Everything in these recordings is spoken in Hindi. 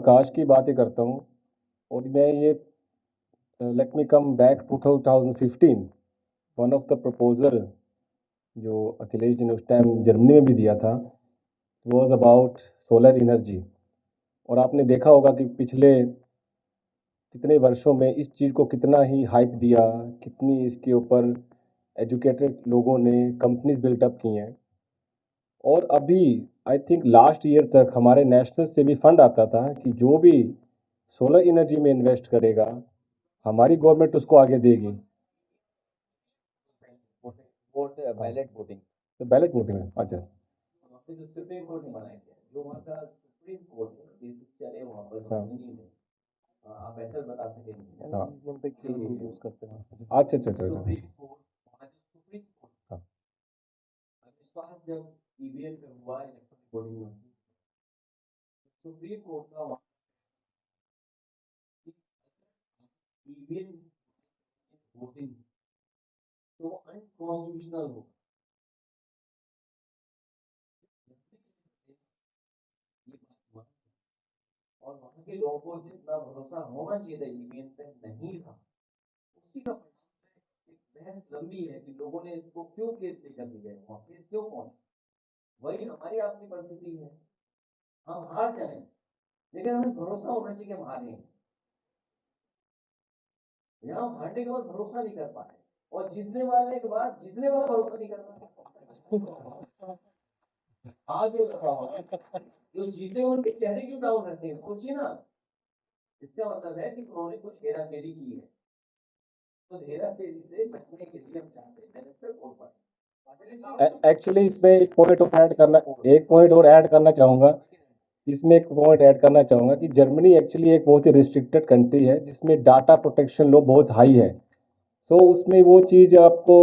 प्रकाश की बातें करता हूँ। और मैं ये let me come back to 2015, one of the proposal जो अखिलेश जी ने उस टाइम जर्मनी में भी दिया था, वॉज अबाउट सोलर एनर्जी। और आपने देखा होगा कि पिछले कितने वर्षों में इस चीज़ को कितना ही हाइप दिया, कितनी इसके ऊपर एजुकेटेड लोगों ने कंपनीज बिल्टअप की हैं। और अभी आई थिंक लास्ट ईयर तक हमारे नेशनल से भी फंड आता था कि जो भी सोलर एनर्जी में इन्वेस्ट करेगा, हमारी गवर्नमेंट उसको आगे देगी। वोट बैलेट वोटिंग तो बैलेट वोटिंग में अच्छा जो सुप्रीम कोर्ट ने बनाया गया, जो वहाँ का सुप्रीम कोर्ट है, केसेस चले वहाँ पर हाँ जर्मनी में। आप बेहतर बता सकेंगे। हाँ यूज करते हैं अच्छा अच्छा अच्छा अच्छा। सुप्रीम कोर्ट, वहाँ जो सुप्रीम कोर्ट हाँ विश्वास जब ईवीएम पे हुआ इलेक्ट्रॉनिक वोटिंग में, सुप्रीम कोर्ट का वहाँ ईवीएम वोटिंग तो वो अनकॉन्स्टिट्यूशनल हो। ये बात हुआ और वहाँ के लोगों को जितना भरोसा होना चाहिए था ईवीएम पे नहीं था। उसी का परिणाम एक बहस लंबी है कि लोगों ने इसको क्यों केस लेकर दिया है, वहाँ केस क्यों पहुंचे। वही हमारी आपकी परिस्थिति है, हम हार जाए लेकिन हमें भरोसा होना चाहिए कि हम हारे। यहाँ हम हारने के बाद भरोसा नहीं कर पाए और जीतने वाले के बाद जीतने वाला भरोसा नहीं कर पाए। आगे जो जीते उनके चेहरे क्यों डाउन रहते हैं, सोचिए ना। इसका मतलब है कि उन्होंने कुछ हेरा फेरी की है। तो हेरा फेरी से बचने के लिए हम चाहते हैं बैलेंस पे वोट पाए। एक्चुअली इसमें एक पॉइंट और ऐड करना चाहूँगा। इसमें एक पॉइंट ऐड करना चाहूँगा कि जर्मनी एक्चुअली एक बहुत ही रिस्ट्रिक्टेड कंट्री है जिसमें डाटा प्रोटेक्शन लॉ बहुत हाई है। सो उसमें वो चीज़ आपको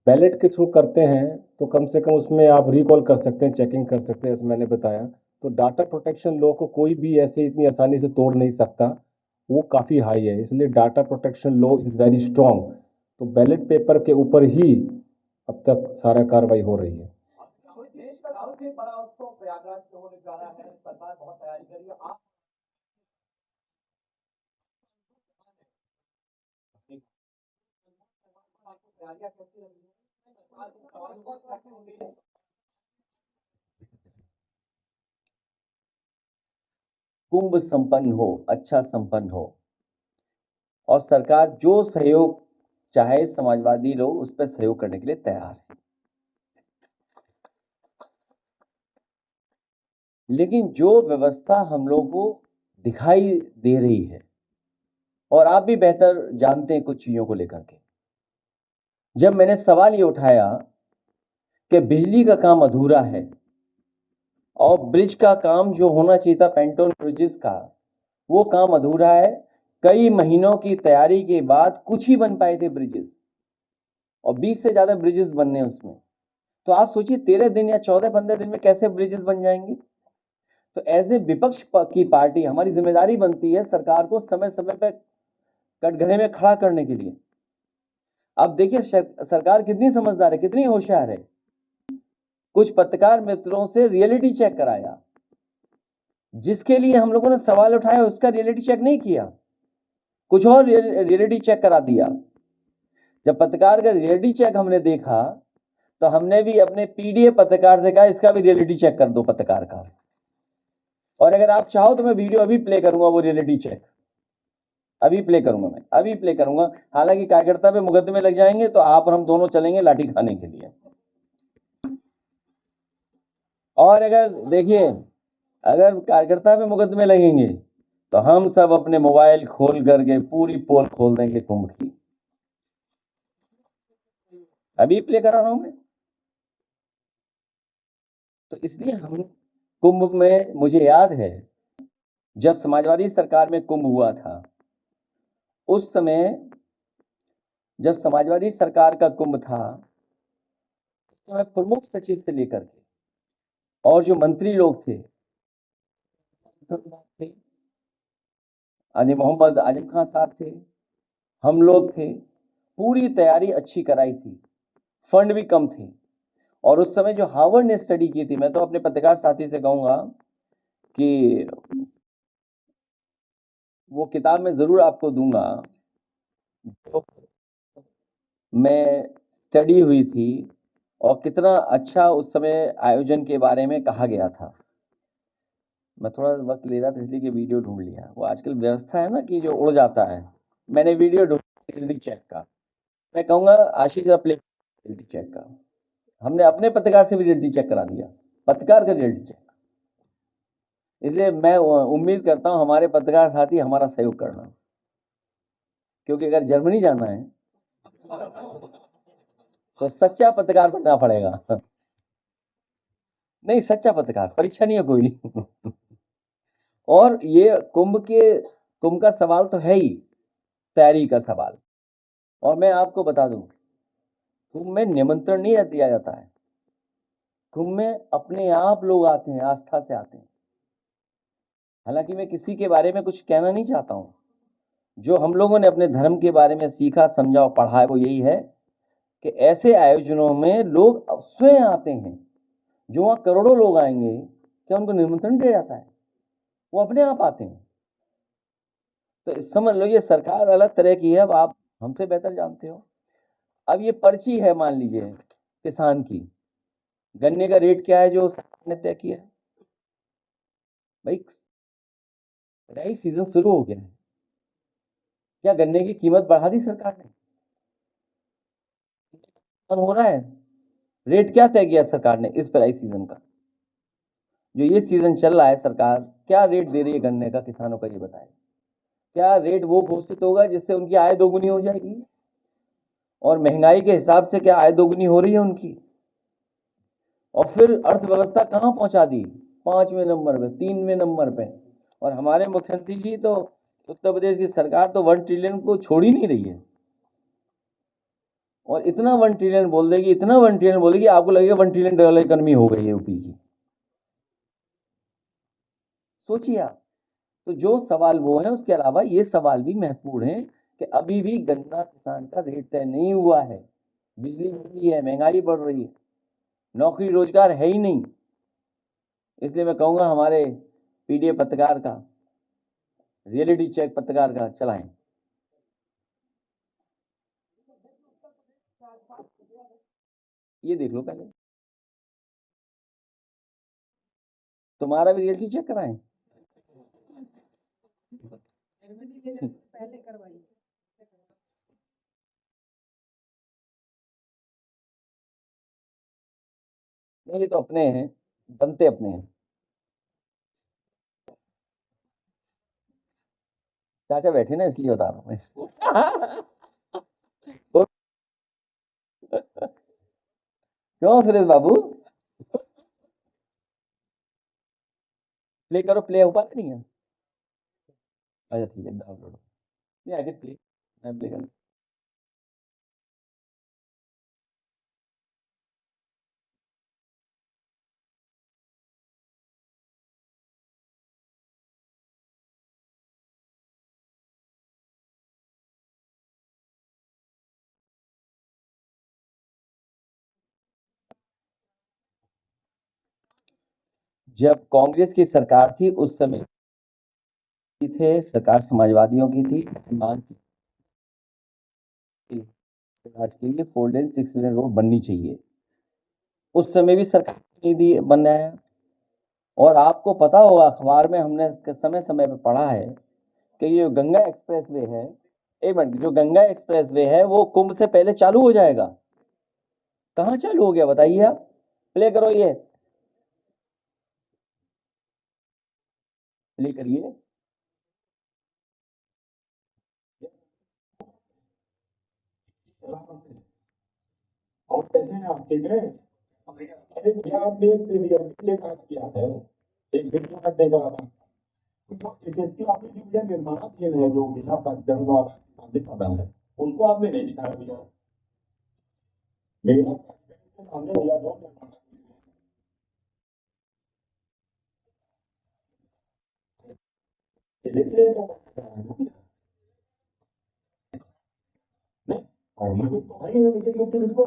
बैलेट के थ्रू करते हैं तो कम से कम उसमें आप रिकॉल कर सकते हैं, चेकिंग कर सकते हैं, जैसे मैंने बताया। तो डाटा प्रोटेक्शन लॉ को कोई भी ऐसे इतनी आसानी से तोड़ नहीं सकता, वो काफ़ी हाई है, इसलिए data protection law is very strong. तो बैलेट पेपर के ऊपर ही अब तक सारा कार्रवाई हो रही है। देश का सबसे बड़ा उत्सव प्रयागराज में होने जा रहा है, सरकार बहुत तैयारी कर रही है। आप आपको तैयारियां कैसी लग रही है, सरकार के सवाल बहुत रखे होंगे। कुंभ संपन्न हो, अच्छा संपन्न हो और सरकार जो सहयोग चाहे समाजवादी लोग उस पर सहयोग करने के लिए तैयार है। लेकिन जो व्यवस्था हम लोगों को दिखाई दे रही है और आप भी बेहतर जानते हैं कुछ चीजों को लेकर के, जब मैंने सवाल ये उठाया कि बिजली का काम अधूरा है और ब्रिज का काम जो होना चाहिए था पेंटोन ब्रिजेस का, वो काम अधूरा है। कई महीनों की तैयारी के बाद कुछ ही बन पाए थे ब्रिजेस और 20 से ज्यादा ब्रिजेस बनने उसमें। तो आप सोचिए 13 दिन या 14-15 दिन में कैसे ब्रिजेस बन जाएंगे। तो एज ए विपक्ष की पार्टी हमारी जिम्मेदारी बनती है सरकार को समय समय पर कटघरे में खड़ा करने के लिए। अब देखिए सरकार कितनी समझदार है, कितनी होशियार है। कुछ पत्रकार मित्रों से रियलिटी चेक कराया, जिसके लिए हम लोगों ने सवाल उठाया उसका रियलिटी चेक नहीं किया, कुछ और रियलिटी चेक करा दिया। जब पत्रकार का रियलिटी चेक हमने देखा तो हमने भी अपने पीडीए पत्रकार से कहा इसका भी रियलिटी चेक कर दो पत्रकार का। और अगर आप चाहो तो मैं वीडियो अभी प्ले करूंगा, वो रियलिटी चेक अभी प्ले करूंगा, मैं अभी प्ले करूंगा। हालांकि कार्यकर्ता पे मुकदमे लग जाएंगे तो आप और हम दोनों चलेंगे लाठी खाने के लिए। और अगर देखिए अगर कार्यकर्ता पे मुकदमे लगेंगे तो हम सब अपने मोबाइल खोल करके पूरी पोल खोल देंगे कुंभ की। अभी प्ले करा रहा हूं मैं। तो इसलिए हम कुंभ में, मुझे याद है जब समाजवादी सरकार में कुंभ हुआ था, उस समय जब समाजवादी सरकार का कुंभ था, उस समय प्रमुख सचिव से लेकर के और जो मंत्री लोग थे, अली मोहम्मद आजम खान साहब थे, हम लोग थे, पूरी तैयारी अच्छी कराई थी, फंड भी कम थे। और उस समय जो हार्वर्ड ने स्टडी की थी, मैं तो अपने पत्रकार साथी से कहूंगा कि वो किताब मैं ज़रूर आपको दूँगा, जो में स्टडी हुई थी और कितना अच्छा उस समय आयोजन के बारे में कहा गया था। मैं थोड़ा वक़्त ले रहा था इसलिए कि वीडियो ढूँढ लिया। वो आजकल व्यवस्था है ना कि जो उड़ जाता है। मैंने वीडियो ढूँढा रियलिटी चेक का। मैं कहूँगा आशीष आप प्ले रियलिटी चेक का। हमने अपने पत्रकार से भी रियलिटी चेक करा दिया। पत्रकार का रियलिटी चेक। इसलिए मैं उम्मीद करता हूँ हमारे पत्रकार साथी हमारा सहयोग करना। क्योंकि अगर जर्मनी जाना है तो सच्चा पत्रकार बनना पड़ेगा। नहीं, सच्चा पत्रकार, परीक्षा नहीं है कोई। और ये कुंभ का सवाल तो है ही, तैयारी का सवाल। और मैं आपको बता दूं, कुंभ में निमंत्रण नहीं दिया जाता है। कुंभ में अपने आप लोग आते हैं, आस्था से आते हैं। हालांकि मैं किसी के बारे में कुछ कहना नहीं चाहता हूं। जो हम लोगों ने अपने धर्म के बारे में सीखा, समझा और पढ़ा है वो यही है कि ऐसे आयोजनों में लोग स्वयं आते हैं। जो वहां करोड़ों लोग आएंगे, क्या उनको निमंत्रण दिया जाता है? वो अपने आप आते हैं। तो समझ लो ये सरकार अलग तरह की है, अब आप हमसे बेहतर जानते हो। अब ये पर्ची है, मान लीजिए किसान की, गन्ने का रेट क्या है जो सरकार ने तय किया है? भाई रबी सीजन शुरू हो गया है, क्या गन्ने की कीमत बढ़ा दी सरकार ने? और हो रहा है। रेट क्या तय किया सरकार ने इस प्राइस सीजन का? जो ये सीजन चल रहा है, सरकार क्या रेट दे रही है गन्ने का किसानों का, ये बताए। क्या रेट वो घोषित होगा जिससे उनकी आय दोगुनी हो जाएगी? और महंगाई के हिसाब से क्या आय दोगुनी हो रही है उनकी? और फिर अर्थव्यवस्था कहाँ पहुंचा दी? 5वें नंबर पे, 3वें नंबर पे। और हमारे मुख्यमंत्री जी तो, उत्तर प्रदेश की सरकार तो 1 ट्रिलियन को छोड़ ही नहीं रही है। और इतना 1 ट्रिलियन बोल देगी, इतना 1 ट्रिलियन बोलेगी, आपको लगेगा $1 ट्रिलियन इकोनॉमी हो गई है यूपी की। सोचिए आप। तो जो सवाल वो है, उसके अलावा ये सवाल भी महत्वपूर्ण है कि अभी भी गन्ना किसान का रेट तय नहीं हुआ है। बिजली बढ़ रही है, महंगाई बढ़ रही है, नौकरी रोजगार है ही नहीं। इसलिए मैं कहूंगा हमारे पीडीएफ पत्रकार का, रियलिटी चेक पत्रकार का चलाएं। ये देख लो पहले, तुम्हारा भी रियलिटी चेक कराएं। पहले करवाइए। नहीं, ये तो अपने हैं, बनते अपने हैं। चाचा बैठे ना इसलिए बता रहा हूँ मैं। क्यों सुरेश बाबू? प्ले करो, प्ले हो पा नहीं है? अच्छा ठीक है, डाउनलोड। नहीं आगे प्ले, मैं प्ले कर। जब कांग्रेस की सरकार थी उस समय थे, सरकार समाजवादियों की थी, मांग की आज के लिए 4 लेन 6 लेन रोड बननी चाहिए। उस समय भी सरकार ने दी बनाया। और आपको पता होगा, अखबार में हमने समय समय पे पढ़ा है कि ये गंगा एक्सप्रेसवे है, एक मिनट, जो गंगा एक्सप्रेसवे है वो कुंभ से पहले चालू हो जाएगा। कहाँ चालू हो गया बताइए आप? प्ले करो, ये प्ले करिए। और कैसे हैं आप, ठीक है? अरे भैया आपने एक रियलिटी काज किया है, एक वीडियो करने का था। तो एसएसपी ऑफिस की भैया निर्माणाधीन है, जो जिला प्राधिकरण द्वारा स्थापित हो रहा है, उसको आपने नहीं दिखाया भैया। मेरा प्राधिकरण के सामने भैया जो निर्माणाधीन है, देखिए तो नहीं, और मुझे तो भाई है, लेकिन फिर इसको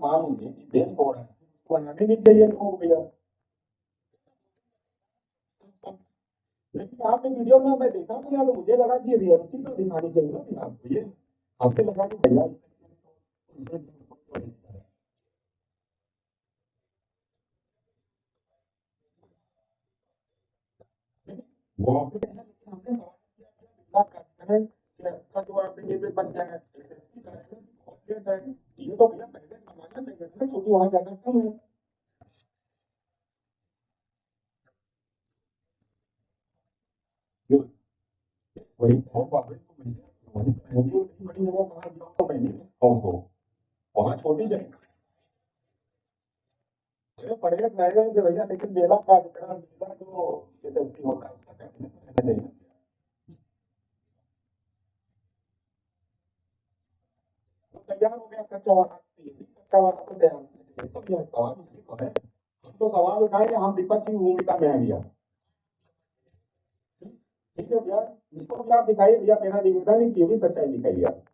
मान लीजिए कि देश हो रहा है, उसको बनाने नहीं चाहिए लोगों को भैया। लेकिन आपने वीडियो में मैं देखा भैया, तो मुझे लगा कि ये रियलिटी तो दिखानी चाहिए ना भैया आपको, ये आपको लगा कि भैया वो आपने कहा, लेकिन हमने सवाल किया कि बिल्ला करते हैं कि अच्छा जो आपने ये भी बन गया है एसएसपी करेंगे बहुत लेट है, ये तो भैया पहले बनाना चाहिए था, क्योंकि वहां ज्यादा कम है। जो- वही है बाबू, तो वही महंगी इतनी बड़ी जगह कहाँ दिया, तो महंगी है उसको, वहां छोटी जगह अरे पढ़े नहीं थे भैया, लेकिन मेला कार्यक्रम मेला जो एसएसपी होता है उसका कहना चाहिए। तो तैयार हो गया कच्चा वाला, तो ये भी कच्चा वाला तो तैयार होना चाहिए। तो यह सवाल यही तो है, हम तो सवाल उठाएंगे, हम विपक्ष की भूमिका में आ गया। ठीक है भैया, इसको भी आप दिखाइए भैया, मेरा निवेदन है कि ये भी सच्चाई दिखाइए आप।